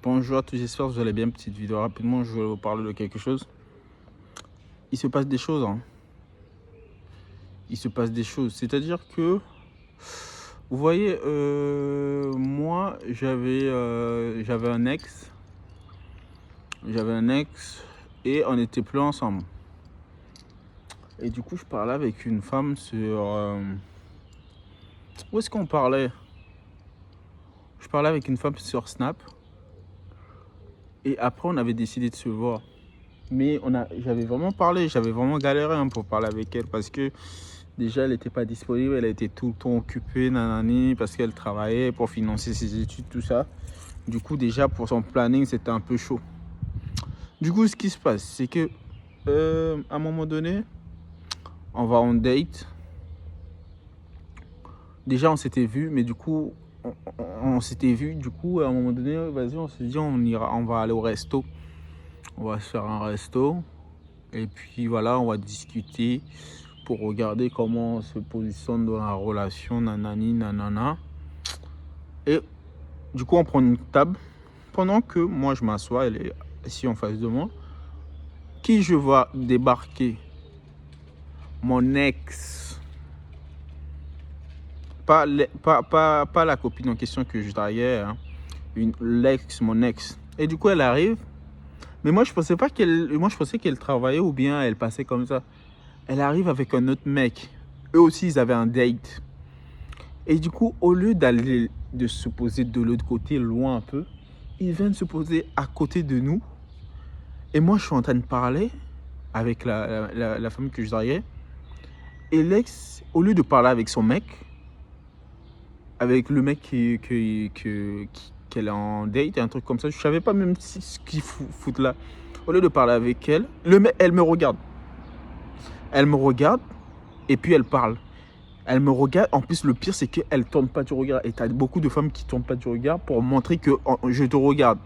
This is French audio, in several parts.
Bonjour à tous, j'espère que vous allez bien. Petite vidéo rapidement, je vais vous parler de quelque chose. Il se passe des choses, hein. Il se passe des choses. C'est-à-dire que, vous voyez, moi, j'avais un ex. J'avais un ex et on n'était plus ensemble. Et du coup, je parlais avec une femme sur... où est-ce qu'on parlait? Je parlais avec une femme sur Snap. Et après, on avait décidé de se voir. Mais j'avais vraiment parlé, j'avais vraiment galéré pour parler avec elle parce que déjà elle n'était pas disponible, elle était tout le temps occupée, nanani, parce qu'elle travaillait pour financer ses études, tout ça. Du coup, déjà pour son planning, c'était un peu chaud. Du coup, ce qui se passe, c'est que à un moment donné, on va en date. Déjà, on s'était vu, mais du coup, on s'était vu. Du coup, à un moment donné, vas-y, on se dit, on va aller au resto. On va se faire un resto. Et puis voilà, on va discuter pour regarder comment on se positionne dans la relation, nanani, nanana. Et du coup, on prend une table. Pendant que moi, je m'assois, elle est ici en face de moi. Qui je vois débarquer? Mon ex. Pas la copine en question que je draguais, hein. L'ex, mon ex. Et du coup, elle arrive. Mais moi, je pensais pas moi, je pensais qu'elle travaillait ou bien elle passait comme ça. Elle arrive avec un autre mec. Eux aussi, ils avaient un date. Et du coup, au lieu de se poser de l'autre côté, loin un peu, ils viennent se poser à côté de nous. Et moi, je suis en train de parler avec la femme que je draguais. Et l'ex, au lieu de parler avec son mec, avec le mec qu'elle est en date, un truc comme ça, je savais pas même ce qu'ils foutent là. Au lieu de parler avec elle, elle me regarde. Elle me regarde et puis elle parle. Elle me regarde. En plus, le pire, c'est qu'elle ne tourne pas du regard. Et tu as beaucoup de femmes qui ne tournent pas du regard pour montrer que je te regarde.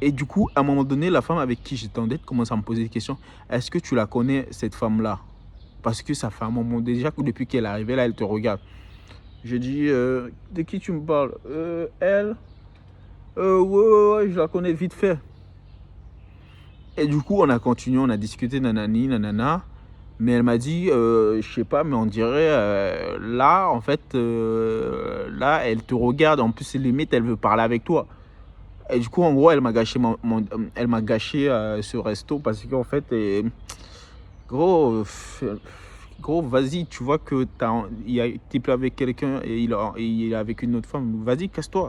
Et du coup, à un moment donné, la femme avec qui j'étais en date commence à me poser des questions. Est-ce que tu la connais, cette femme-là? Parce que ça fait un moment déjà que depuis qu'elle est arrivée, là, elle te regarde. Je dis, de qui tu me parles? Elle? Ouais, je la connais vite fait. Et du coup, on a continué, on a discuté, nanani, nanana. Mais elle m'a dit, je sais pas, mais on dirait, là, en fait, là, elle te regarde. En plus, limite, elle veut parler avec toi. Et du coup, en gros, elle m'a gâché, elle m'a gâché ce resto parce qu'en fait, gros, gros, vas-y, tu vois que t'es plus avec quelqu'un et il est avec une autre femme. Vas-y, casse-toi.